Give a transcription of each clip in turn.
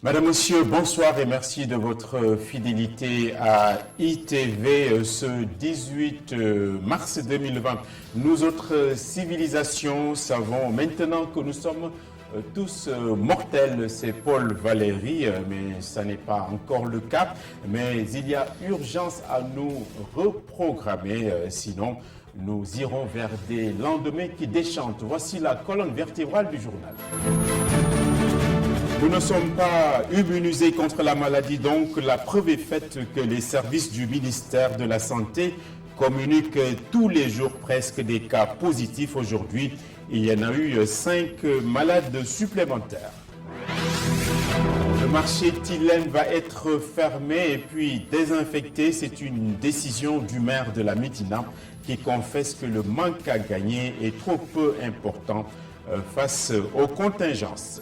Madame, Monsieur, bonsoir et merci de votre fidélité à ITV ce 18 mars 2020. Nous autres civilisations savons maintenant que nous sommes tous mortels, c'est Paul Valéry, mais ça n'est pas encore le cas. Mais il y a urgence à nous reprogrammer, sinon nous irons vers des lendemains qui déchantent. Voici la colonne vertébrale du journal. Nous ne sommes pas immunisés contre la maladie, donc la preuve est faite que les services du ministère de la Santé communiquent tous les jours presque des cas positifs. Aujourd'hui, il y en a eu 5 malades supplémentaires. Le marché Tilène va être fermé et puis désinfecté. C'est une décision du maire de la Médina qui confesse que le manque à gagner est trop peu important face aux contingences.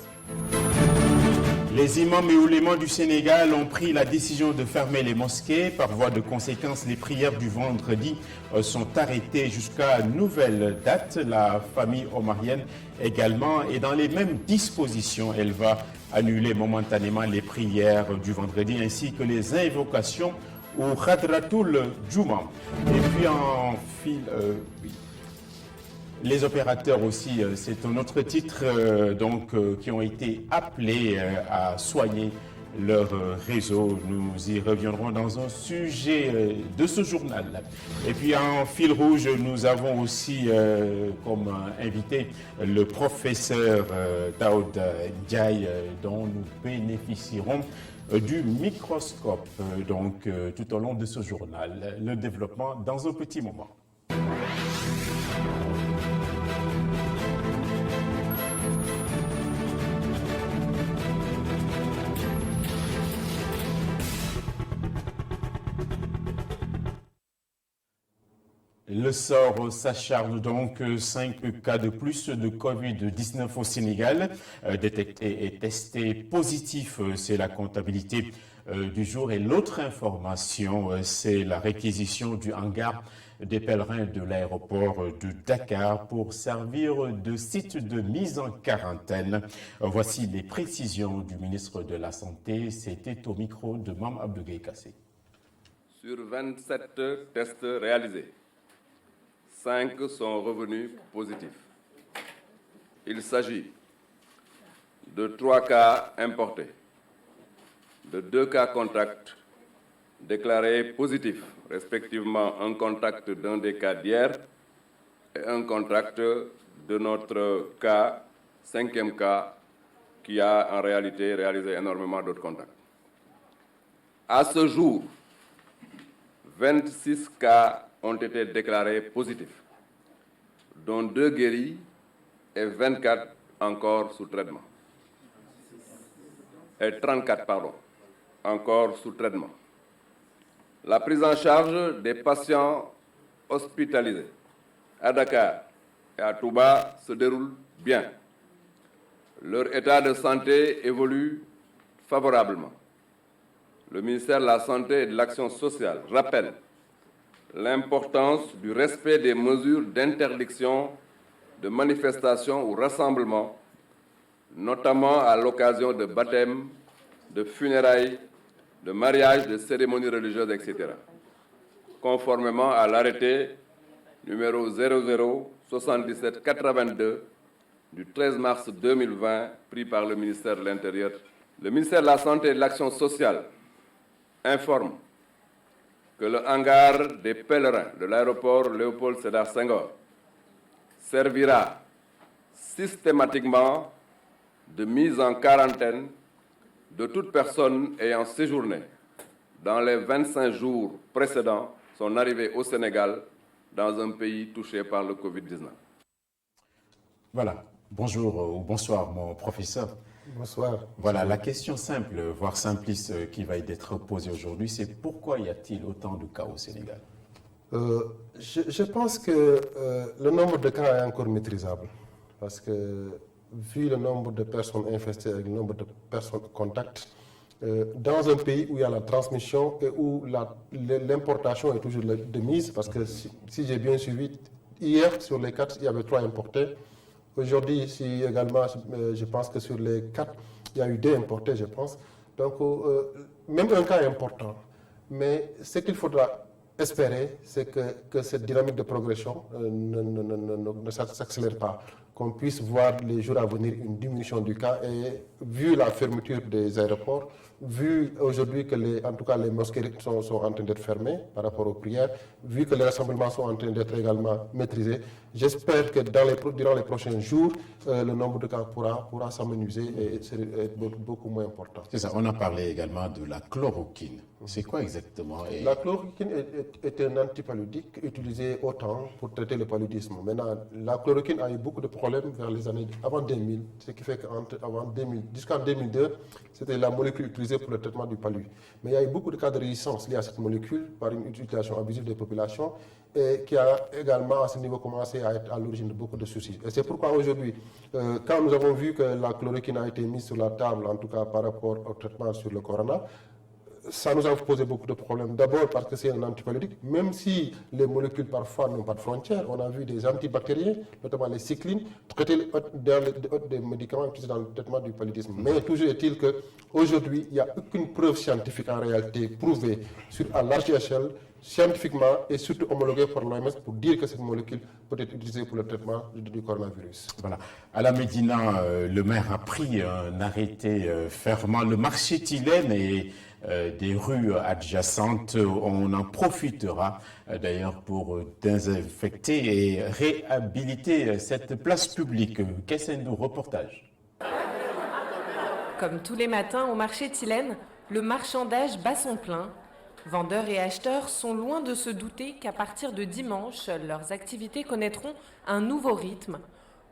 Les imams et oulémas du Sénégal ont pris la décision de fermer les mosquées. Par voie de conséquence, les prières du vendredi sont arrêtées jusqu'à nouvelle date. La famille omarienne également est dans les mêmes dispositions. Elle va annuler momentanément les prières du vendredi ainsi que les invocations au Khadratoul Djouma. Et puis en fil... Les opérateurs aussi, c'est un autre titre, qui ont été appelés à soigner leur réseau. Nous y reviendrons dans un sujet de ce journal. Et puis en fil rouge, nous avons aussi comme invité le professeur Daoud Ndiaye, dont nous bénéficierons du microscope tout au long de ce journal. Le développement dans un petit moment. Le sort s'acharne donc, 5 cas de plus de Covid-19 au Sénégal, détectés et testés positifs, c'est la comptabilité du jour. Et l'autre information, c'est la réquisition du hangar des pèlerins de l'aéroport de Dakar pour servir de site de mise en quarantaine. Voici les précisions du ministre de la Santé, c'était au micro de Mame Abdougueye Kassé. Sur 27 tests réalisés, 5 sont revenus positifs. Il s'agit de 3 cas importés, de 2 cas contacts déclarés positifs, respectivement un contact d'un des cas d'hier et un contact de notre cas, 5e cas, qui a en réalité réalisé énormément d'autres contacts. À ce jour, 26 cas ont été déclarés positifs, dont 2 guéris et 24 encore sous traitement. Et 34, encore sous traitement. La prise en charge des patients hospitalisés à Dakar et à Touba se déroule bien. Leur état de santé évolue favorablement. Le ministère de la Santé et de l'Action sociale rappelle l'importance du respect des mesures d'interdiction de manifestations ou rassemblements, notamment à l'occasion de baptêmes, de funérailles, de mariages, de cérémonies religieuses, etc. Conformément à l'arrêté numéro 00-77-82 du 13 mars 2020 pris par le ministère de l'Intérieur. Le ministère de la Santé et de l'Action sociale informe que le hangar des pèlerins de l'aéroport Léopold Sédar Senghor servira systématiquement de mise en quarantaine de toute personne ayant séjourné dans les 25 jours précédant son arrivée au Sénégal dans un pays touché par le Covid-19. Voilà. Bonjour ou bonsoir, mon professeur. Bonsoir. Voilà, la question simple, voire simpliste, qui va être posée aujourd'hui, c'est pourquoi y a-t-il autant de cas au Sénégal? Je pense que le nombre de cas est encore maîtrisable. Parce que, vu le nombre de personnes infestées et le nombre de personnes contacts, dans un pays où il y a la transmission et où l'importation est toujours de mise, parce que si j'ai bien suivi, hier, sur les 4, il y avait 3 importés. Aujourd'hui, ici également, je pense que sur les 4, Il y a eu 2 importés, je pense. Donc, même un cas important. Mais ce qu'il faudra espérer, c'est que cette dynamique de progression ne s'accélère pas, qu'on puisse voir les jours à venir une diminution du cas. Et vu la fermeture des aéroports, vu aujourd'hui que en tout cas les mosquées sont en train d'être fermées par rapport aux prières, vu que les rassemblements sont en train d'être également maîtrisés, j'espère que durant les prochains jours, le nombre de cas pourra s'amenuiser et être beaucoup moins important. C'est ça, on a parlé également de la chloroquine. C'est quoi exactement? La chloroquine est un antipaludique utilisé autant pour traiter le paludisme. Maintenant, la chloroquine a eu beaucoup de problèmes vers les années avant 2000, ce qui fait jusqu'en 2002, c'était la molécule utilisée pour le traitement du palud. Mais il y a eu beaucoup de cas de résistance liés à cette molécule par une utilisation abusive des populations et qui a également à ce niveau commencé à être à l'origine de beaucoup de soucis. Et c'est pourquoi aujourd'hui, quand nous avons vu que la chloroquine a été mise sur la table, en tout cas par rapport au traitement sur le corona, ça nous a posé beaucoup de problèmes. D'abord parce que c'est un antipaludique, même si les molécules parfois n'ont pas de frontières. On a vu des antibactériens, notamment les cyclines, traiter des médicaments utilisés dans le traitement du paludisme. Mais toujours est-il qu'aujourd'hui, il n'y a aucune preuve scientifique en réalité prouvée à large échelle, scientifiquement et surtout homologuée par l'OMS pour dire que cette molécule peut être utilisée pour le traitement du coronavirus. Voilà. À la Médina, le maire a pris un arrêté fermant le marché Tilène et des rues adjacentes. On en profitera d'ailleurs pour désinfecter et réhabiliter cette place publique. Qu'est-ce que reportage? Comme tous les matins au marché Tilène, le marchandage bat son plein. Vendeurs et acheteurs sont loin de se douter qu'à partir de dimanche, leurs activités connaîtront un nouveau rythme.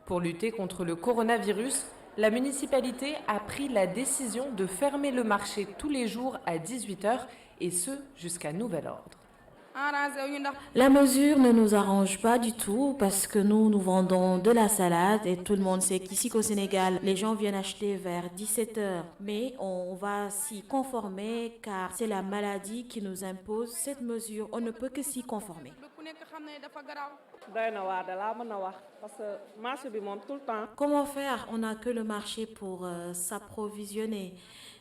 Pour lutter contre le coronavirus, la municipalité a pris la décision de fermer le marché tous les jours à 18h et ce jusqu'à nouvel ordre. La mesure ne nous arrange pas du tout parce que nous vendons de la salade et tout le monde sait qu'ici qu'au Sénégal, les gens viennent acheter vers 17h. Mais on va s'y conformer car c'est la maladie qui nous impose cette mesure. On ne peut que s'y conformer. Comment faire? On n'a que le marché pour s'approvisionner.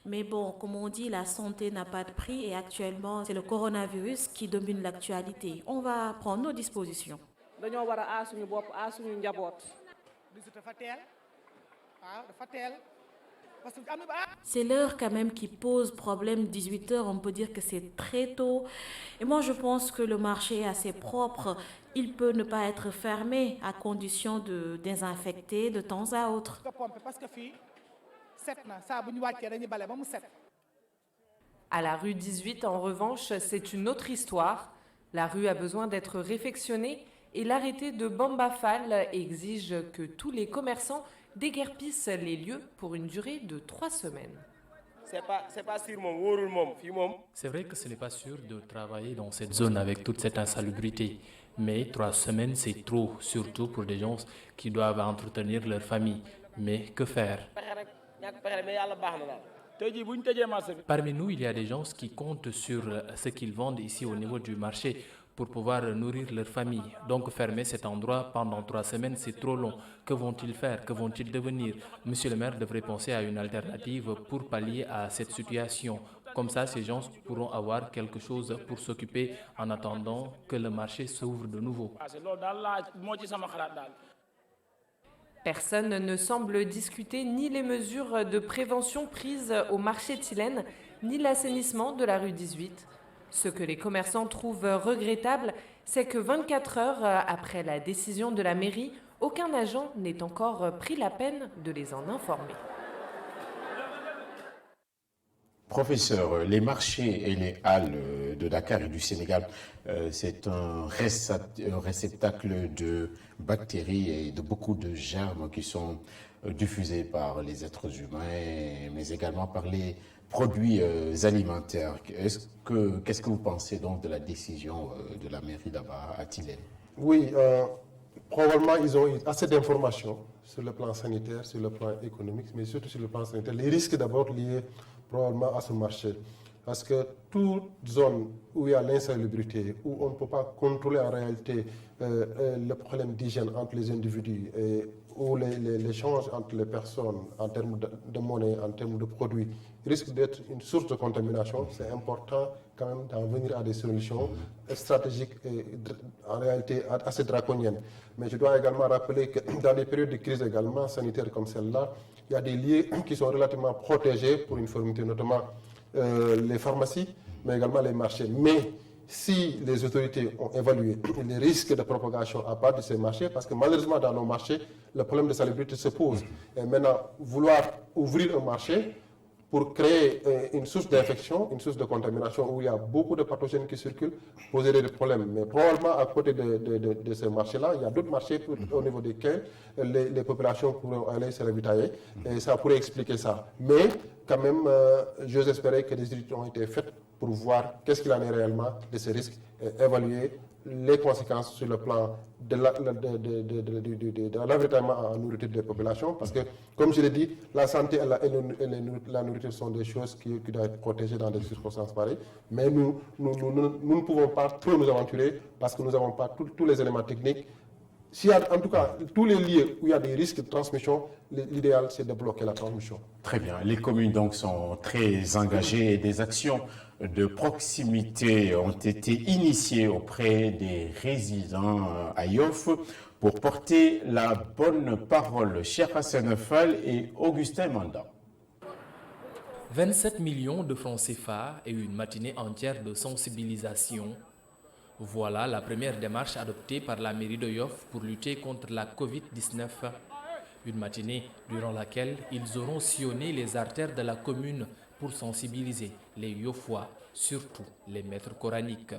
Mais bon, comme on dit, la santé n'a pas de prix et actuellement, c'est le coronavirus qui domine l'actualité. On va prendre nos dispositions. C'est l'heure quand même qui pose problème, 18h, on peut dire que c'est très tôt. Et moi, je pense que le marché est assez propre. Il peut ne pas être fermé à condition de désinfecter de temps à autre. À la rue 18, en revanche, c'est une autre histoire. La rue a besoin d'être réfectionnée et l'arrêté de Bambafal exige que tous les commerçants déguerpissent les lieux pour une durée de 3 semaines. C'est vrai que ce n'est pas sûr de travailler dans cette zone avec toute cette insalubrité. Mais 3 semaines, c'est trop, surtout pour des gens qui doivent entretenir leur famille. Mais que faire? Parmi nous, il y a des gens qui comptent sur ce qu'ils vendent ici au niveau du marché pour pouvoir nourrir leur famille. Donc fermer cet endroit pendant 3 semaines, c'est trop long. Que vont-ils faire? Que vont-ils devenir? Monsieur le maire devrait penser à une alternative pour pallier à cette situation. Comme ça, ces gens pourront avoir quelque chose pour s'occuper en attendant que le marché s'ouvre de nouveau. Personne ne semble discuter ni les mesures de prévention prises au marché Tilène, ni l'assainissement de la rue 18. Ce que les commerçants trouvent regrettable, c'est que 24 heures après la décision de la mairie, aucun agent n'ait encore pris la peine de les en informer. Professeur, les marchés et les halles de Dakar et du Sénégal, c'est un réceptacle de bactéries et de beaucoup de germes qui sont diffusés par les êtres humains, mais également par les produits alimentaires. Qu'est-ce que vous pensez donc de la décision de la mairie là-bas à Tilène? Oui, probablement ils ont eu assez d'informations sur le plan sanitaire, sur le plan économique, mais surtout sur le plan sanitaire. Les risques d'abord liés probablement à ce marché. Parce que toute zone où il y a l'insalubrité, où on ne peut pas contrôler en réalité le problème d'hygiène entre les individus, et où l'échange entre les personnes en termes de monnaie, en termes de produits, risque d'être une source de contamination, c'est important quand même d'en venir à des solutions stratégiques et en réalité assez draconiennes. Mais je dois également rappeler que dans des périodes de crise également sanitaires comme celle-là, il y a des lieux qui sont relativement protégés pour une formularité, notamment les pharmacies, mais également les marchés. Mais si les autorités ont évalué les risques de propagation à part de ces marchés, parce que malheureusement dans nos marchés, le problème de salubrité se pose. Et maintenant, vouloir ouvrir un marché pour créer une source d'infection, une source de contamination où il y a beaucoup de pathogènes qui circulent, poserait des problèmes. Mais probablement à côté de ces marchés-là, il y a d'autres marchés au niveau desquels les populations pourraient aller se ravitailler et ça pourrait expliquer ça. Mais quand même, j'ose espérer que des études ont été faites pour voir qu'est-ce qu'il en est réellement de ces risques et évaluer les conséquences sur le plan de l'avitaillement en nourriture des populations. Parce que, comme je l'ai dit, la santé et la nourriture sont des choses qui doivent être protégées dans des circonstances pareilles. Mais nous ne pouvons pas trop nous aventurer parce que nous n'avons pas tous les éléments techniques. S'il y a en tout cas tous les lieux où il y a des risques de transmission, l'idéal c'est de bloquer la transmission. Très bien. Les communes donc sont très engagées et des actions de proximité ont été initiées auprès des résidents à Yoff pour porter la bonne parole. Cheikh Hassan Fall et Augustin Manda. 27 millions de francs CFA et une matinée entière de sensibilisation. Voilà la première démarche adoptée par la mairie de Yoff pour lutter contre la Covid-19. Une matinée durant laquelle ils auront sillonné les artères de la commune pour sensibiliser les Yoffois, surtout les maîtres coraniques.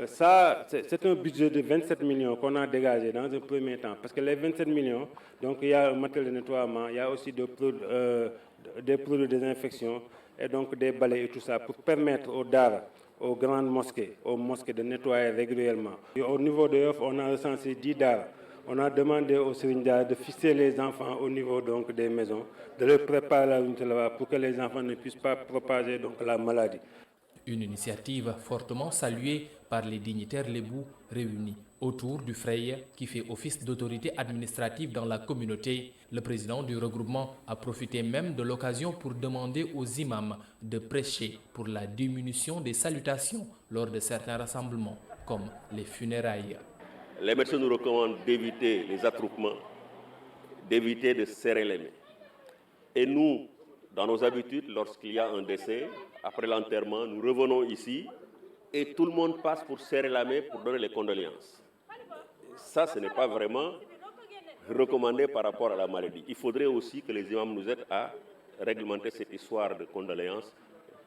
Ça, c'est un budget de 27 millions qu'on a dégagé dans un premier temps. Parce que les 27 millions, donc il y a un matériel de nettoiement, il y a aussi des produits de désinfection et donc des balais et tout ça pour permettre aux daras, aux grandes mosquées, aux mosquées de nettoyer régulièrement. Et au niveau de Yoff, on a recensé 10 daras. On a demandé aux Serinda de fixer les enfants au niveau donc, des maisons, de leur préparer la unité là-bas pour que les enfants ne puissent pas propager donc, la maladie. Une initiative fortement saluée par les dignitaires lébous réunis autour du Frey qui fait office d'autorité administrative dans la communauté. Le président du regroupement a profité même de l'occasion pour demander aux imams de prêcher pour la diminution des salutations lors de certains rassemblements, comme les funérailles. Les médecins nous recommandent d'éviter les attroupements, d'éviter de serrer les mains. Et nous, dans nos habitudes, lorsqu'il y a un décès, après l'enterrement, nous revenons ici et tout le monde passe pour serrer la main pour donner les condoléances. Ça, ce n'est pas vraiment recommandé par rapport à la maladie. Il faudrait aussi que les imams nous aident à réglementer cette histoire de condoléances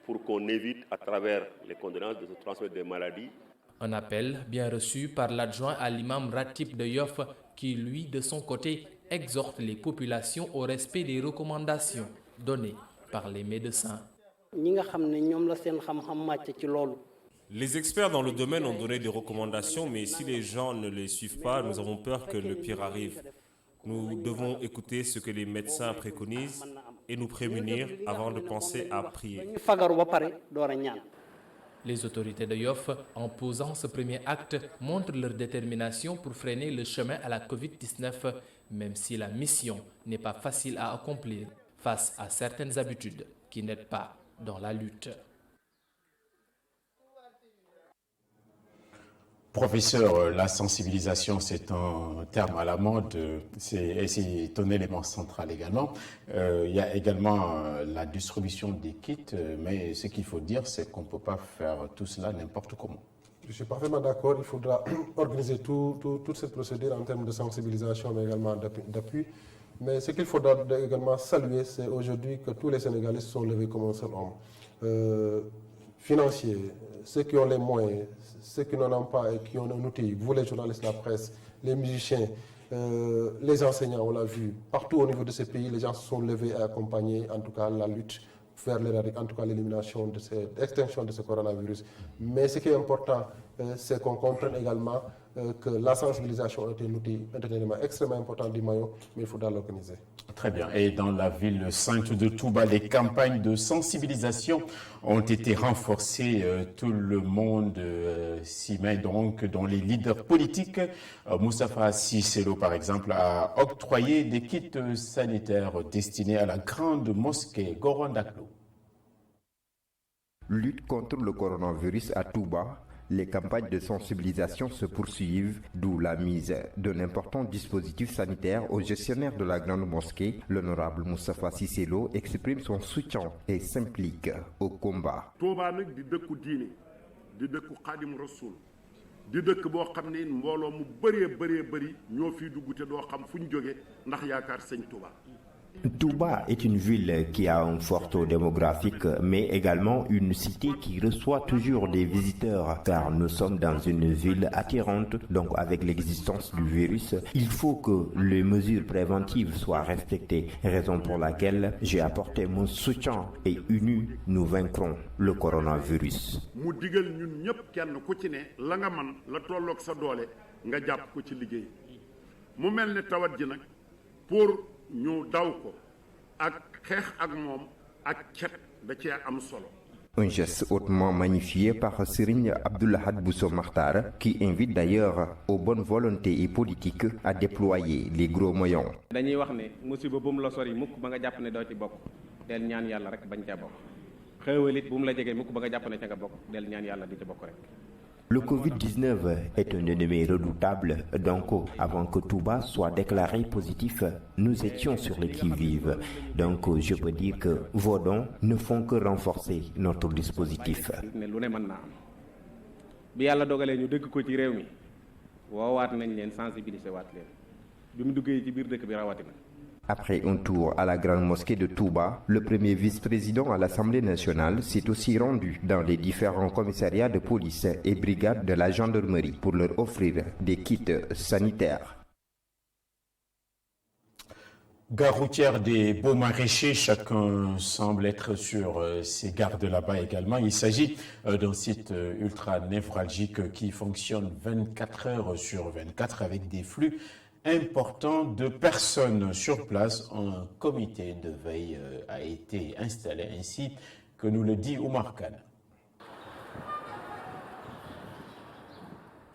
pour qu'on évite, à travers les condoléances, de se transmettre des maladies. Un appel bien reçu par l'adjoint à l'imam Ratib de Yoff qui, lui, de son côté, exhorte les populations au respect des recommandations données par les médecins. Les experts dans le domaine ont donné des recommandations, mais si les gens ne les suivent pas, nous avons peur que le pire arrive. Nous devons écouter ce que les médecins préconisent et nous prémunir avant de penser à prier. Les autorités de Yoff, en posant ce premier acte, montrent leur détermination pour freiner le chemin à la Covid-19, même si la mission n'est pas facile à accomplir face à certaines habitudes qui n'aident pas dans la lutte. Professeur, la sensibilisation, c'est un terme à la mode, c'est un élément central également. Il y a également la distribution des kits, mais ce qu'il faut dire, c'est qu'on ne peut pas faire tout cela n'importe comment. Je suis parfaitement d'accord, il faudra organiser toute cette procédure en termes de sensibilisation, mais également d'appui. Mais ce qu'il faudra également saluer, c'est aujourd'hui que tous les Sénégalais se sont levés comme un seul homme. Financiers, ceux qui ont les moyens, ceux qui n'en ont pas et qui ont un outil, vous les journalistes de la presse, les musiciens, les enseignants, on l'a vu, partout au niveau de ces pays, les gens se sont levés et accompagnés en tout cas la lutte vers l'élimination de l'extinction de ce coronavirus. Mais ce qui est important, c'est qu'on comprenne également que la sensibilisation est un outil d'entraînement extrêmement important du maillot, mais il faudra l'organiser. Très bien. Et dans la ville sainte de Touba, les campagnes de sensibilisation ont été renforcées. Tout le monde s'y met donc, dont les leaders politiques. Moustapha Cissé Lo, par exemple, a octroyé des kits sanitaires destinés à la grande mosquée Gorondaklo. Lutte contre le coronavirus à Touba. Les campagnes de sensibilisation se poursuivent, d'où la mise d'un important dispositif sanitaire au gestionnaire de la grande mosquée. L'honorable Moustapha Cissé Lo exprime son soutien et s'implique au combat. Touba nak di dëkku diine di dëkku Xaadimu Rasuul di dëkk boo xam ne mbooloo mu bëri ñoo fiy dugg te doo xam fu ñu jóge ndax yaakaar sëñ Touba. Touba est une ville qui a un fort taux démographique, mais également une cité qui reçoit toujours des visiteurs, car nous sommes dans une ville attirante. Donc avec l'existence du virus, il faut que les mesures préventives soient respectées, raison pour laquelle j'ai apporté mon soutien et unis, nous vaincrons le coronavirus. Mu digal ñun ñëpp kenn ku ci ne la nga man la tolloog sa doole nga jàpp ko ci liggéey mu mel ne tawat ji nag pour ñu daw ko ak xeex ak moom ak cet da cee am solo. Un geste hautement magnifié par Serigne Abdou Lahad Bousso Makhtar, qui invite d'ailleurs aux bonnes volontés et politiques à déployer les gros moyens. dañuy wax ne musiba bu mu la sori mukk ba nga jàpp ne doo ci bokk del ñaan yàlla rek bañ ca bokk xéewal it bu mu la jege mukk ba nga jàpp ne ca nga bokk del ñaan yàlla di ci bokk rek. Le Covid-19 est un ennemi redoutable, donc avant que Touba soit déclaré positif, nous étions sur le qui-vive. Donc je peux dire que vos dons ne font que renforcer notre dispositif. ne lu ne mën naa am bi yàlla dogalee ñu dëkk ko ci réew mi woowaat nañ leen sensibiliser waat leen bi mu duggee ci biir dëkk bi rawatina. Après un tour à la grande mosquée de Touba, le premier vice-président à l'Assemblée nationale s'est aussi rendu dans les différents commissariats de police et brigades de la gendarmerie pour leur offrir des kits sanitaires. Gare routière des Beaux Maraîchers, chacun semble être sur ses gardes là-bas également. Il s'agit d'un site ultra névralgique qui fonctionne 24 heures sur 24 avec des flux important de personnes sur place. Un comité de veille a été installé ainsi que nous le dit Oumar Khan.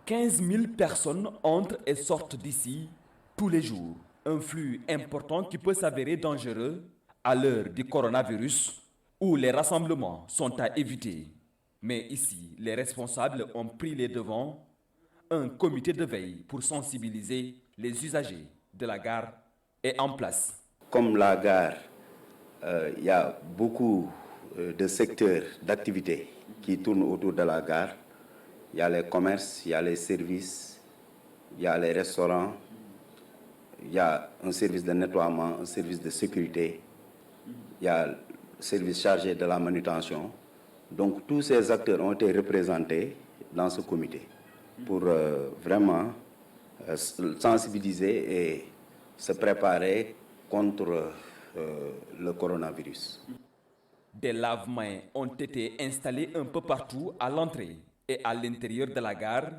15 000 personnes entrent et sortent d'ici tous les jours. Un flux important qui peut s'avérer dangereux à l'heure du coronavirus où les rassemblements sont à éviter. Mais ici, les responsables ont pris les devants. Un comité de veille pour sensibiliser les usagers de la gare est en place. Comme la gare, il y a beaucoup de secteurs d'activité qui tournent autour de la gare. Il y a les commerces, il y a les services, il y a les restaurants, il y a un service de nettoiement, un service de sécurité, il y a le service chargé de la manutention. Donc tous ces acteurs ont été représentés dans ce comité pour vraiment sensibiliser et se préparer contre le coronavirus. Des lave-mains ont été installés un peu partout à l'entrée et à l'intérieur de la gare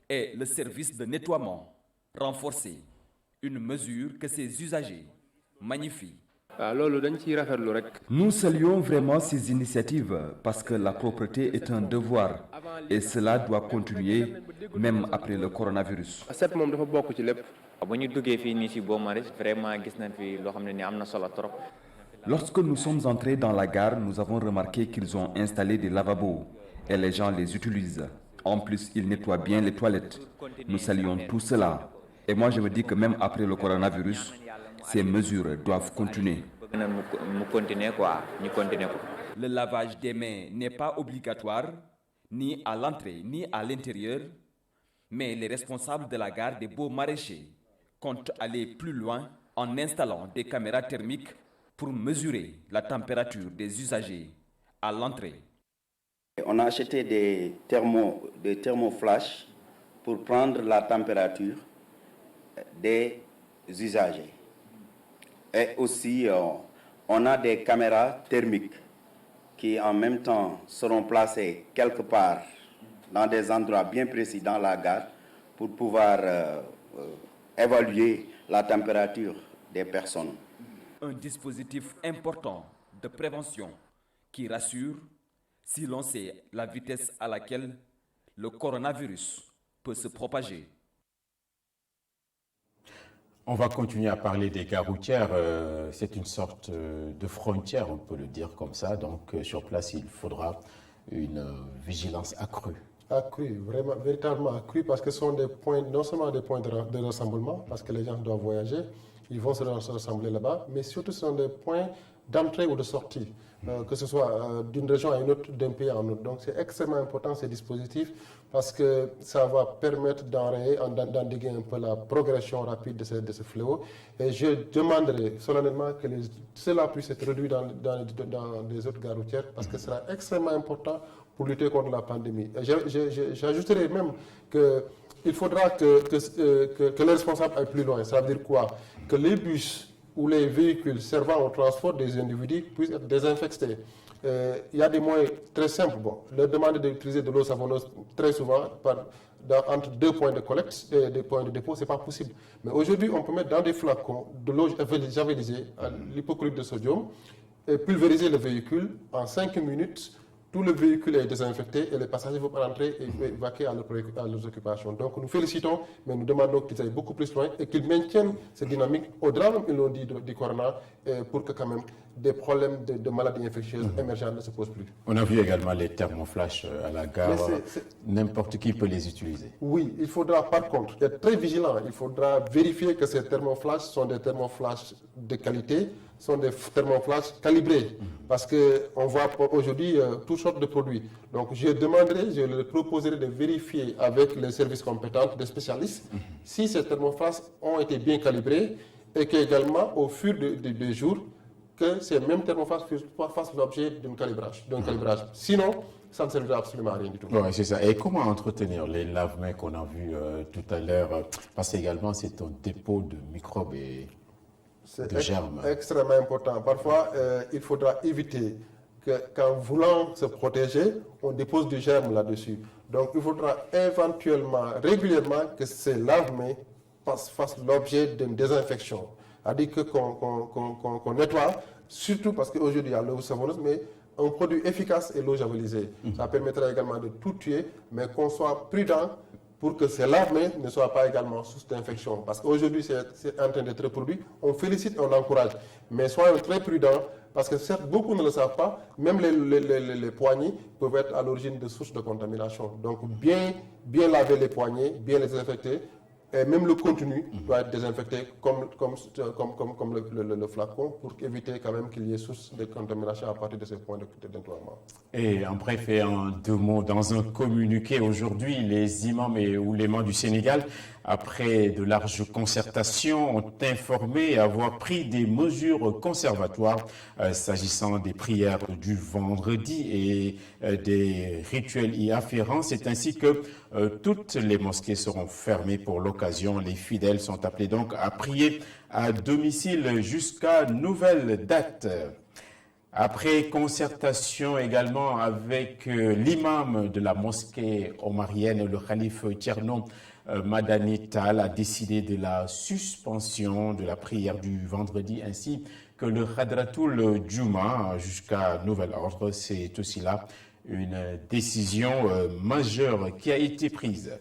et le service de nettoiement renforcé, une mesure que ces usagers magnifient. Nous saluons vraiment ces initiatives parce que la propreté est un devoir et cela doit continuer même après le coronavirus. Lorsque nous sommes entrés dans la gare, nous avons remarqué qu'ils ont installé des lavabos et les gens les utilisent. En plus, ils nettoient bien les toilettes. Nous saluons tout cela. Et moi, je me dis que même après le coronavirus, ces mesures doivent continuer. Le lavage des mains n'est pas obligatoire, ni à l'entrée, ni à l'intérieur, mais les responsables de la gare des Beaux Maraîchers comptent aller plus loin en installant des caméras thermiques pour mesurer la température des usagers à l'entrée. On a acheté des thermoflash pour prendre la température des usagers. Et aussi, on a des caméras thermiques qui en même temps seront placées quelque part dans des endroits bien précis dans la gare pour pouvoir évaluer la température des personnes. Un dispositif important de prévention qui rassure si l'on sait la vitesse à laquelle le coronavirus peut se propager. On va continuer à parler des gares routières. C'est une sorte de frontière, on peut le dire comme ça. Donc sur place, il faudra une vigilance accrue. Accrue, vraiment, véritablement accrue, parce que ce sont des points, non seulement des points de rassemblement, parce que les gens doivent voyager, ils vont se rassembler là-bas, mais surtout ce sont des points d'entrée ou de sortie, que ce soit d'une région à une autre, d'un pays à un autre. Donc c'est extrêmement important ces dispositifs, parce que ça va permettre d'enrayer, d'endiguer un peu la progression rapide de ce fléau. Et je demanderai solennellement que cela puisse être réduit dans les autres gares routières, parce que ce sera extrêmement important pour lutter contre la pandémie. J'ajouterai même qu'il faudra que les responsables aillent plus loin. Ça veut dire quoi? Que les bus ou les véhicules servant au transport des individus puissent être désinfectés. Il y a des moyens très simples. Leur demander d'utiliser de l'eau savonneuse très souvent entre deux points de collecte et des points de dépôt, ce n'est pas possible. Mais aujourd'hui, on peut mettre dans des flacons de l'eau javelisée à l'hypochlorite de sodium et pulvériser le véhicule en 5 minutes. Tout le véhicule est désinfecté et les passagers vont rentrer et vaquer à leurs occupations. Donc nous félicitons, mais nous demandons qu'ils aillent beaucoup plus loin et qu'ils maintiennent cette dynamique au-delà, ils l'ont dit, du corona, pour que quand même des problèmes de maladies infectieuses émergentes ne se posent plus. On a vu également les thermoflash à la gare. N'importe qui peut les utiliser. Oui, il faudra par contre être très vigilant. Il faudra vérifier que ces thermoflash sont des thermoflash de qualité, sont des thermoflash calibrés, parce qu'on voit aujourd'hui toutes sortes de produits. Donc je leur proposerai de vérifier avec les services compétents des spécialistes si ces thermoflash ont été bien calibrés et qu'également au fur des jours, que ces mêmes thermoflash fassent l'objet d'un calibrage. Sinon, ça ne servira absolument à rien du tout. Oui, c'est ça. Et comment entretenir les lave-mains qu'on a vus tout à l'heure? Parce qu'également, c'est un dépôt de microbes et de germes. C'est extrêmement important. Parfois, il faudra éviter qu'en voulant se protéger, on dépose du germe là-dessus. Donc, il faudra éventuellement, régulièrement, que ces lave-mains fassent l'objet d'une désinfection. C'est-à-dire qu'on nettoie, surtout parce qu'aujourd'hui, il y a l'eau savonneuse, mais un produit efficace est l'eau javelisée. Ça permettra également de tout tuer, mais qu'on soit prudent pour que ces lave-mains ne soient pas également source d'infection. Parce qu'aujourd'hui, c'est en train d'être reproduit. On félicite et on encourage. Mais soyons très prudents, parce que certes, beaucoup ne le savent pas, même les poignées peuvent être à l'origine de sources de contamination. Donc, bien laver les poignées, bien les désinfecter. Et même le contenu doit être désinfecté comme le flacon pour éviter quand même qu'il y ait source de contamination à partir de ces points de nettoiement. Et en bref, et en 2 mots, dans un communiqué aujourd'hui, les imams et oulémas du Sénégal, après de larges concertations, ont informé avoir pris des mesures conservatoires s'agissant des prières du vendredi et des rituels y afférents. C'est ainsi que toutes les mosquées seront fermées pour l'occasion. Les fidèles sont appelés donc à prier à domicile jusqu'à nouvelle date. Après concertation également avec l'imam de la mosquée omarienne, le khalife Thierno Madani Tall a décidé de la suspension de la prière du vendredi ainsi que le Hadratul Juma jusqu'à nouvel ordre. C'est aussi là une décision majeure qui a été prise.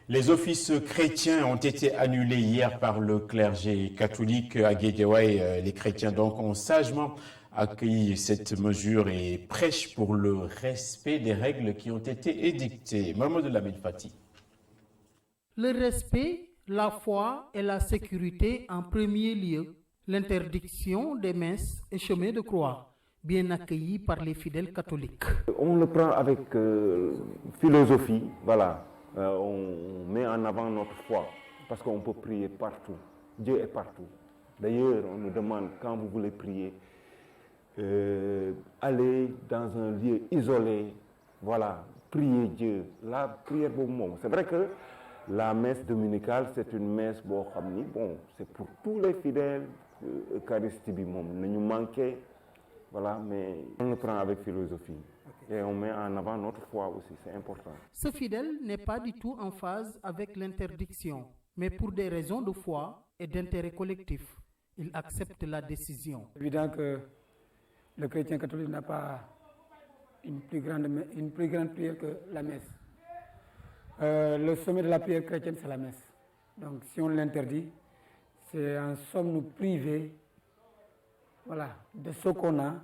Les offices chrétiens ont été annulés hier par le clergé catholique à Guédiawaye. Les chrétiens donc ont sagement accueilli cette mesure et prêchent pour le respect des règles qui ont été édictées. Mamadou Lamine Fati. Le respect, la foi et la sécurité en premier lieu. L'interdiction des messes et chemins de croix, bien accueillis par les fidèles catholiques. On le prend avec philosophie, voilà. On met en avant notre foi parce qu'on peut prier partout. Dieu est partout. D'ailleurs, on nous demande quand vous voulez prier, allez dans un lieu isolé, voilà, priez Dieu. La prière pour moi, c'est vrai que la messe dominicale, c'est une messe bon, c'est pour tous les fidèles. Eucharistie bi moom nañu manqué voilà, mais on le prend avec philosophie. Et on met en avant notre foi aussi, c'est important. Ce fidèle n'est pas du tout en phase avec l'interdiction, mais pour des raisons de foi et d'intérêt collectif, il accepte la décision. C'est évident que le chrétien catholique n'a pas une plus grande prière que la messe. Le sommet de la prière chrétienne, c'est la messe. Donc si on l'interdit, c'est en somme nous priver, voilà, de ce qu'on a.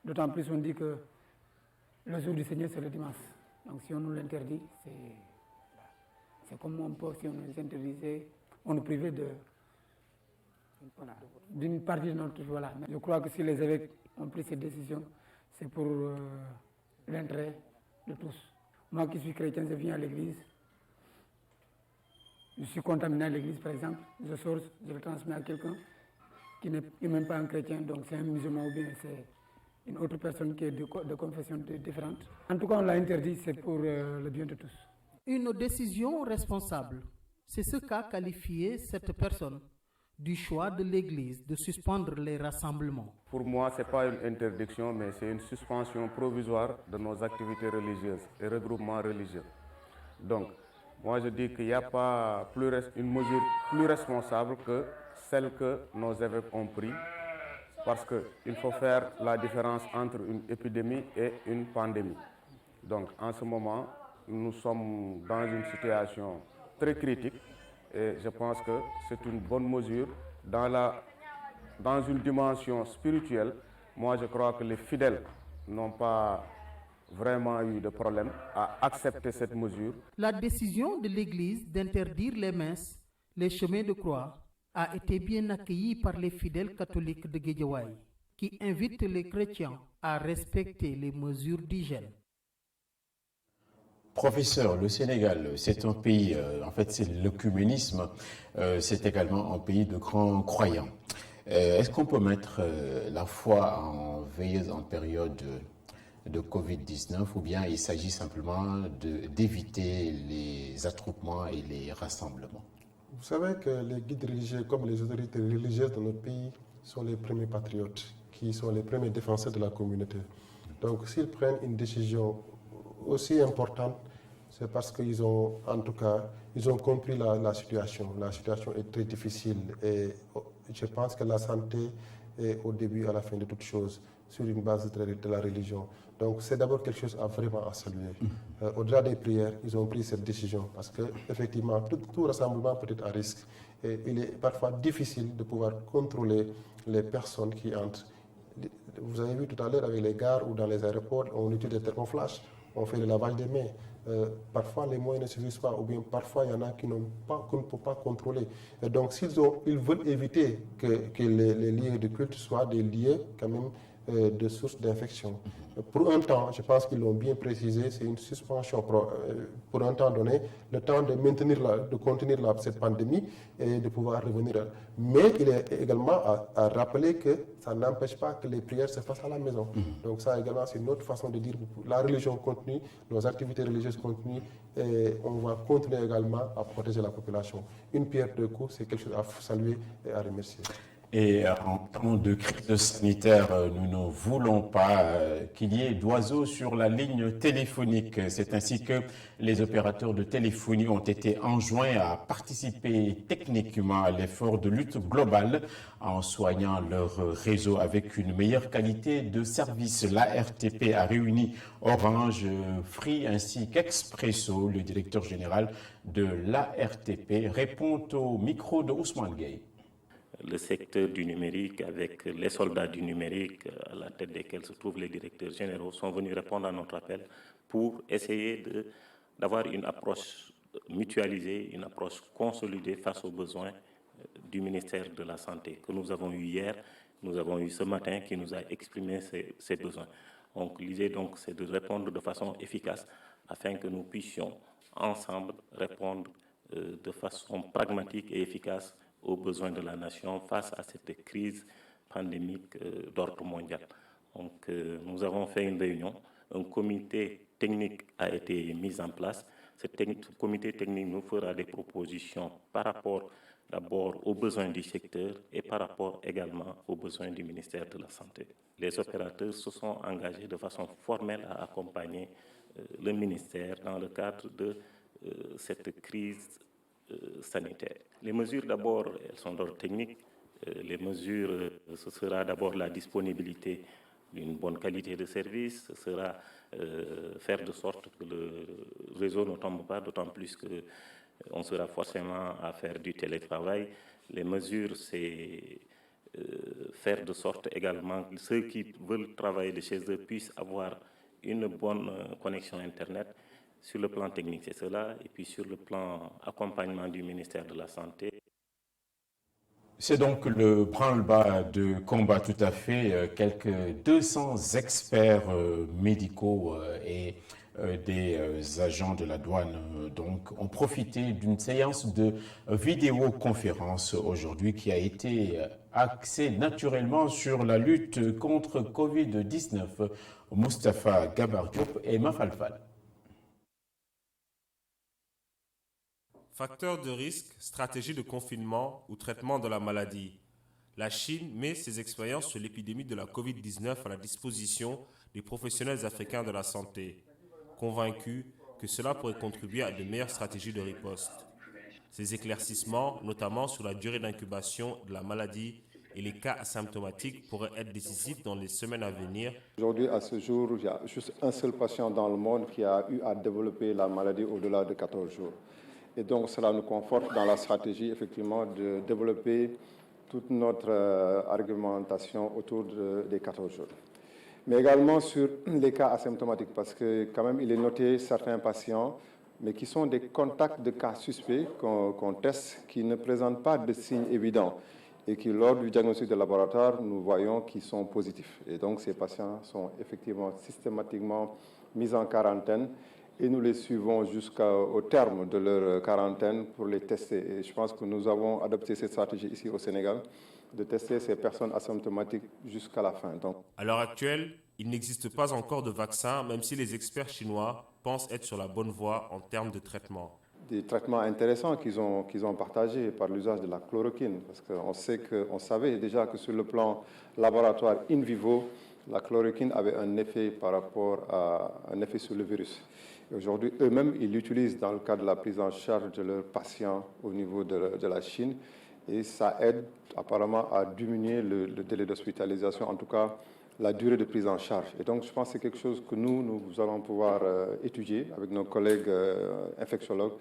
D'autant plus on dit que le jour du Seigneur, c'est le dimanche. Donc si on nous l'interdit, c'est comme un peu si on nous interdisait, on nous privait d'une partie de notre... Voilà. Je crois que si les évêques ont pris cette décision, c'est pour l'intérêt de tous. Moi qui suis chrétien, je viens à l'église. Je suis contaminé à l'église, par exemple. Je sors, je le transmets à quelqu'un qui n'est même pas un chrétien, donc c'est un musulman ou bien c'est une autre personne qui est de confession différente. En tout cas, on l'a interdit, c'est pour le bien de tous. Une décision responsable, c'est ce qu'a qualifié cette personne du choix de l'Église de suspendre les rassemblements. Pour moi, ce n'est pas une interdiction, mais c'est une suspension provisoire de nos activités religieuses et regroupements religieux. Donc, moi je dis qu'il n'y a pas une mesure plus responsable que celle que nos évêques ont prise, parce qu'il faut faire la différence entre une épidémie et une pandémie. Donc en ce moment, nous sommes dans une situation très critique et je pense que c'est une bonne mesure dans une dimension spirituelle. Moi je crois que les fidèles n'ont pas vraiment eu de problème à accepter cette mesure. La décision de l'Église d'interdire les messes, les chemins de croix, a été bien accueillie par les fidèles catholiques de Guédiawaye, qui invitent les chrétiens à respecter les mesures d'hygiène. Professeur, le Sénégal, c'est un pays, en fait c'est l'œcuménisme, c'est également un pays de grands croyants. Est-ce qu'on peut mettre la foi en veilleuse en période de Covid-19 ou bien il s'agit simplement d'éviter les attroupements et les rassemblements? Vous savez que les guides religieux comme les autorités religieuses de notre pays sont les premiers patriotes, qui sont les premiers défenseurs de la communauté. Donc s'ils prennent une décision aussi importante, c'est parce qu'ils ont, en tout cas, ils ont compris la situation. La situation est très difficile et je pense que la santé est au début et à la fin de toute chose, sur une base de la religion. Donc c'est d'abord quelque chose vraiment à saluer. Au-delà des prières, ils ont pris cette décision parce qu'effectivement, tout rassemblement peut être à risque. Et il est parfois difficile de pouvoir contrôler les personnes qui entrent. Vous avez vu tout à l'heure avec les gares ou dans les aéroports, on utilise des thermoflash, on fait le lavage des mains. Parfois les moyens ne suffisent pas, ou bien parfois il y en a qu'on ne peut pas contrôler. Et donc ils veulent éviter que les lieux de culte soient des lieux quand même de sources d'infection. Pour un temps, je pense qu'ils l'ont bien précisé, c'est une suspension pour un temps donné, le temps de contenir cette pandémie et de pouvoir revenir. Mais il est également à rappeler que ça n'empêche pas que les prières se fassent à la maison. Donc ça également, c'est une autre façon de dire la religion continue, nos activités religieuses continuent et on va continuer également à protéger la population. Une pierre deux coups, c'est quelque chose à saluer et à remercier. Et en temps de crise sanitaire, nous ne voulons pas qu'il y ait d'oiseaux sur la ligne téléphonique. C'est ainsi que les opérateurs de téléphonie ont été enjoints à participer techniquement à l'effort de lutte globale en soignant leur réseau avec une meilleure qualité de service. L'ARTP a réuni Orange, Free ainsi qu'Expresso. Le directeur général de l'ARTP répond au micro de Ousmane Gueye. Le secteur du numérique, avec les soldats du numérique, à la tête desquels se trouvent les directeurs généraux, sont venus répondre à notre appel pour essayer d'avoir une approche mutualisée, une approche consolidée face aux besoins du ministère de la Santé que nous avons eu hier, nous avons eu ce matin, qui nous a exprimé ses besoins. Donc l'idée, c'est de répondre de façon efficace afin que nous puissions ensemble répondre de façon pragmatique et efficace aux besoins de la nation face à cette crise pandémique d'ordre mondial. Donc, nous avons fait une réunion, un comité technique a été mis en place. Ce comité technique nous fera des propositions par rapport d'abord aux besoins du secteur et par rapport également aux besoins du ministère de la Santé. Les opérateurs se sont engagés de façon formelle à accompagner le ministère dans le cadre de cette crise sanitaire. Les mesures d'abord, elles sont d'ordre technique. Les mesures, ce sera d'abord la disponibilité d'une bonne qualité de service, ce sera faire de sorte que le réseau ne tombe pas, d'autant plus qu'on sera forcément à faire du télétravail. Les mesures, c'est faire de sorte également que ceux qui veulent travailler de chez eux puissent avoir une bonne connexion Internet. Sur le plan technique, c'est cela. Et puis sur le plan accompagnement du ministère de la Santé. C'est donc le branle-bas de combat tout à fait. Quelques 200 experts médicaux et des agents de la douane donc, ont profité d'une séance de vidéoconférence aujourd'hui qui a été axée naturellement sur la lutte contre Covid-19. Moustapha Gabar Diop et Mafalfal. Facteurs de risque, stratégie de confinement ou traitement de la maladie. La Chine met ses expériences sur l'épidémie de la Covid-19 à la disposition des professionnels africains de la santé, convaincus que cela pourrait contribuer à de meilleures stratégies de riposte. Ces éclaircissements, notamment sur la durée d'incubation de la maladie et les cas asymptomatiques, pourraient être décisifs dans les semaines à venir. Aujourd'hui, à ce jour, il y a juste un seul patient dans le monde qui a eu à développer la maladie au-delà de 14 jours. Et donc, cela nous conforte dans la stratégie, effectivement, de développer toute notre argumentation autour des 14 jours. Mais également sur les cas asymptomatiques, parce que quand même, il est noté certains patients, mais qui sont des contacts de cas suspects qu'on teste, qui ne présentent pas de signes évidents et qui, lors du diagnostic de laboratoire, nous voyons qu'ils sont positifs. Et donc, ces patients sont effectivement systématiquement mis en quarantaine et nous les suivons jusqu'au terme de leur quarantaine pour les tester. Et je pense que nous avons adopté cette stratégie ici au Sénégal, de tester ces personnes asymptomatiques jusqu'à la fin. Donc, à l'heure actuelle, il n'existe pas encore de vaccin, même si les experts chinois pensent être sur la bonne voie en termes de traitement. Des traitements intéressants qu'ils ont partagés par l'usage de la chloroquine, parce qu'on savait déjà que sur le plan laboratoire in vivo, la chloroquine avait un effet par rapport à un effet sur le virus. Aujourd'hui, eux-mêmes, ils l'utilisent dans le cadre de la prise en charge de leurs patients au niveau de la Chine. Et ça aide apparemment à diminuer le délai d'hospitalisation, en tout cas la durée de prise en charge. Et donc, je pense que c'est quelque chose que nous allons pouvoir étudier avec nos collègues infectiologues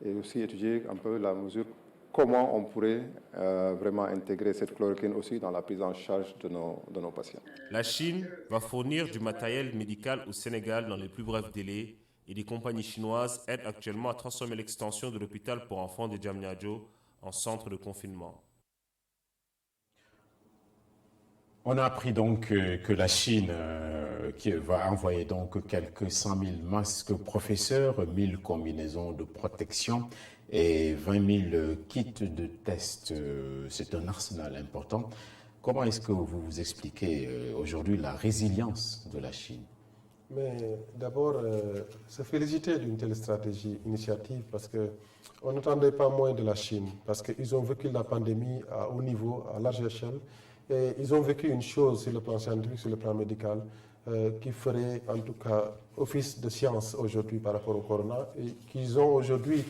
et aussi étudier un peu la mesure, comment on pourrait vraiment intégrer cette chloroquine aussi dans la prise en charge de nos patients. La Chine va fournir du matériel médical au Sénégal dans les plus brefs délais. Et des compagnies chinoises aident actuellement à transformer l'extension de l'hôpital pour enfants de Diamniadio en centre de confinement. On a appris donc que la Chine qui va envoyer donc quelques 100 000 masques professeurs, 1000 combinaisons de protection et 20 000 kits de tests. C'est un arsenal important. Comment est-ce que vous vous expliquez aujourd'hui la résilience de la Chine ? Mais d'abord, se féliciter d'une telle stratégie, initiative, parce qu'on n'attendait pas moins de la Chine, parce qu'ils ont vécu la pandémie à haut niveau, à large échelle, et ils ont vécu une chose sur le plan scientifique, sur le plan médical, qui ferait en tout cas office de science aujourd'hui par rapport au corona, et qu'ils ont aujourd'hui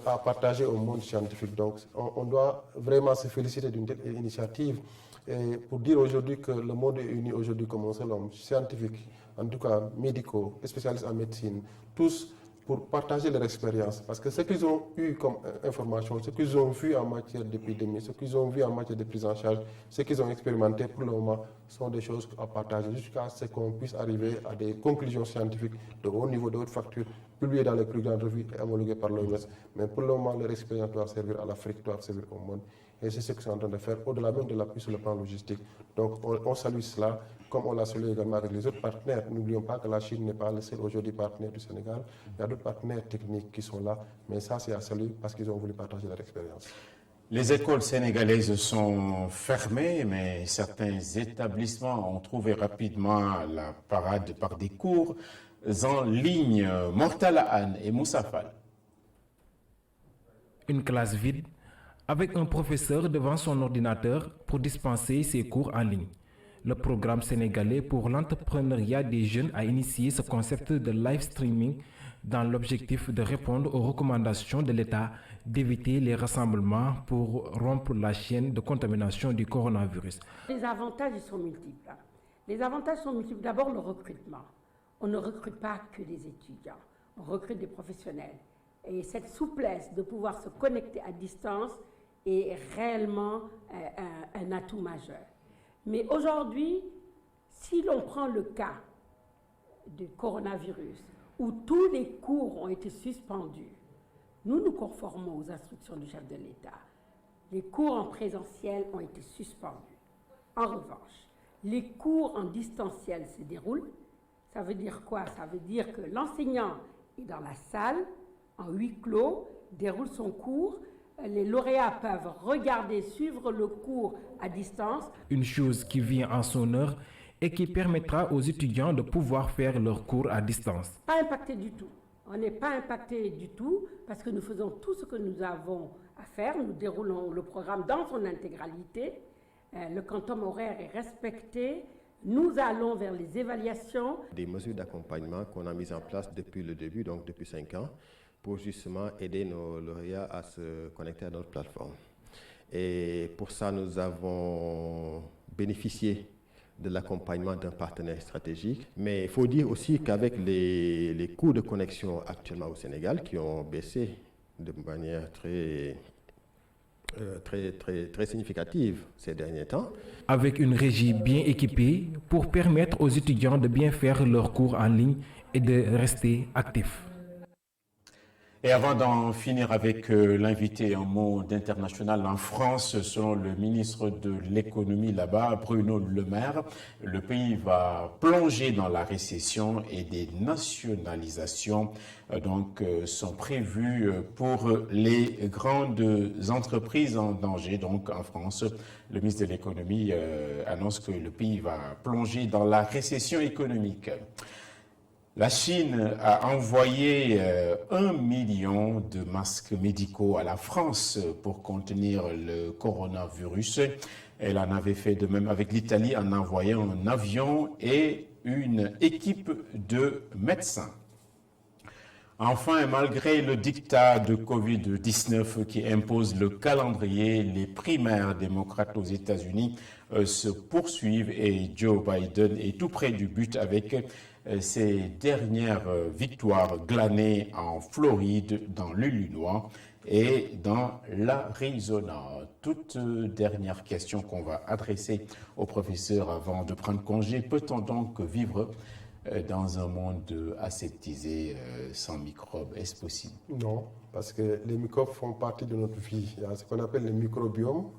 à partager au monde scientifique. Donc on doit vraiment se féliciter d'une telle initiative, et pour dire aujourd'hui que le monde est uni aujourd'hui comme un seul homme, scientifique, en tout cas médicaux, spécialistes en médecine, tous pour partager leur expérience. Parce que ce qu'ils ont eu comme information, ce qu'ils ont vu en matière d'épidémie, ce qu'ils ont vu en matière de prise en charge, ce qu'ils ont expérimenté pour le moment, sont des choses à partager jusqu'à ce qu'on puisse arriver à des conclusions scientifiques de haut niveau, de haute facture, publiées dans les plus grandes revues et homologuées par l'OMS. Mais pour le moment, leur expérience doit servir à l'Afrique, doit servir au monde. Et c'est ce qu'ils sont en train de faire, au-delà même de l'appui sur le plan logistique. Donc on salue cela, comme on l'a salué également avec les autres partenaires. N'oublions pas que la Chine n'est pas le seul aujourd'hui partenaire du Sénégal. Il y a d'autres partenaires techniques qui sont là, mais ça c'est à saluer parce qu'ils ont voulu partager leur expérience. Les écoles sénégalaises sont fermées, mais certains établissements ont trouvé rapidement la parade par des cours en ligne. Mortala Anne et Moussa Fall. Une classe vide avec un professeur devant son ordinateur pour dispenser ses cours en ligne. Le programme sénégalais pour l'entrepreneuriat des jeunes a initié ce concept de live streaming dans l'objectif de répondre aux recommandations de l'État d'éviter les rassemblements pour rompre la chaîne de contamination du coronavirus. Les avantages sont multiples. Les avantages sont multiples. D'abord, le recrutement. On ne recrute pas que des étudiants, on recrute des professionnels. Et cette souplesse de pouvoir se connecter à distance est réellement un atout majeur. Mais aujourd'hui, si l'on prend le cas du coronavirus, où tous les cours ont été suspendus, nous nous conformons aux instructions du chef de l'État. Les cours en présentiel ont été suspendus. En revanche, les cours en distanciel se déroulent. Ça veut dire quoi? Ça veut dire que l'enseignant est dans la salle, en huis clos, déroule son cours. Les lauréats peuvent regarder, suivre le cours à distance. Une chose qui vient en son heure et qui permettra aux étudiants de pouvoir faire leurs cours à distance. Pas impacté du tout. On n'est pas impacté du tout parce que nous faisons tout ce que nous avons à faire. Nous déroulons le programme dans son intégralité. Le quantum horaire est respecté. Nous allons vers les évaluations. Des mesures d'accompagnement qu'on a mises en place depuis le début, donc depuis 5 ans, pour justement aider nos lauréats à se connecter à notre plateforme. Et pour ça, nous avons bénéficié de l'accompagnement d'un partenaire stratégique. Mais il faut dire aussi qu'avec les coûts de connexion actuellement au Sénégal, qui ont baissé de manière très significative ces derniers temps. Avec une régie bien équipée pour permettre aux étudiants de bien faire leurs cours en ligne et de rester actifs. Et avant d'en finir avec l'invité en monde international en France, selon le ministre de l'économie là-bas, Bruno Le Maire, le pays va plonger dans la récession et des nationalisations sont prévues pour les grandes entreprises en danger. Donc en France, le ministre de l'économie annonce que le pays va plonger dans la récession économique. La Chine a envoyé 1 million de masques médicaux à la France pour contenir le coronavirus. Elle en avait fait de même avec l'Italie en envoyant un avion et une équipe de médecins. Enfin, malgré le diktat de Covid-19 qui impose le calendrier, les primaires démocrates aux États-Unis se poursuivent et Joe Biden est tout près du but avec ses dernières victoires glanées en Floride, dans l'Illinois et dans l'Arizona. Toute dernière question qu'on va adresser au professeur avant de prendre congé. Peut-on donc vivre dans un monde aseptisé, sans microbes? Est-ce possible? Non, parce que les microbes font partie de notre vie. Il y a ce qu'on appelle le microbiome.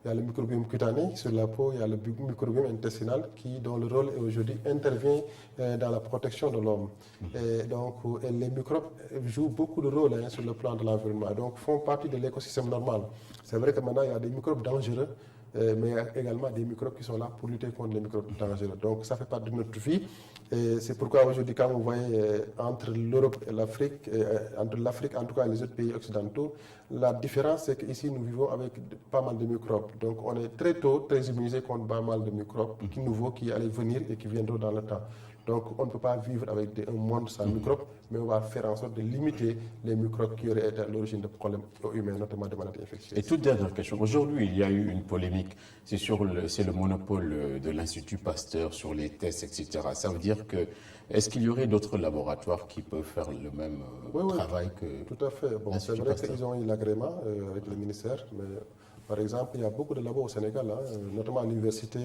Il y a le microbiome cutané sur la peau, il y a le microbiome intestinal dont le rôle aujourd'hui intervient dans la protection de l'homme. Et donc, les microbes jouent beaucoup de rôle sur le plan de l'environnement, donc font partie de l'écosystème normal. C'est vrai que maintenant, il y a des microbes dangereux, mais il y a également des microbes qui sont là pour lutter contre les microbes dangereux. Donc, ça fait partie de notre vie. Et c'est pourquoi aujourd'hui, quand vous voyez entre l'Europe et l'Afrique, entre l'Afrique en tout cas et les autres pays occidentaux, la différence c'est qu'ici nous vivons avec pas mal de microbes. Donc on est très tôt très immunisé contre pas mal de microbes nouveaux qui allaient venir et qui viendront dans le temps. Donc on ne peut pas vivre avec un monde sans microbes, mais on va faire en sorte de limiter les microbes qui auraient été à l'origine de problèmes humains, notamment de maladies infectieuses. Et toute dernière question. Aujourd'hui, il y a eu une polémique. C'est le monopole de l'Institut Pasteur sur les tests, etc. Ça veut dire que, est-ce qu'il y aurait d'autres laboratoires qui peuvent faire le même travail que tout à fait. Bon, c'est vrai qu'ils ont eu l'agrément avec le ministère, mais par exemple, il y a beaucoup de labos au Sénégal, notamment à l'université,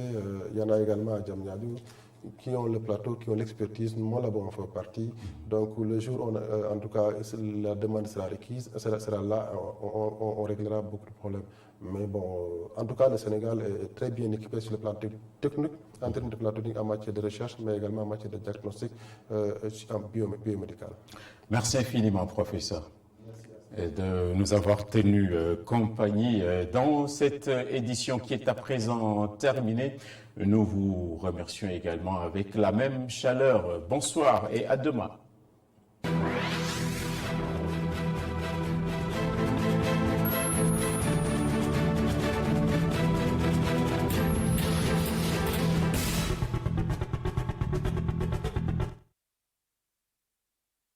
il y en a également à Diamniadio, qui ont le plateau, qui ont l'expertise. Mon labo en fait partie. Donc le jour où, en tout cas, la demande sera requise, sera là, on réglera beaucoup de problèmes. Mais bon, en tout cas, le Sénégal est très bien équipé sur le plan technique, en termes de plan technique en matière de recherche, mais également en matière de diagnostic en biomédical. Merci infiniment, professeur, de nous avoir tenu compagnie dans cette édition qui est à présent terminée. Nous vous remercions également avec la même chaleur. Bonsoir et à demain.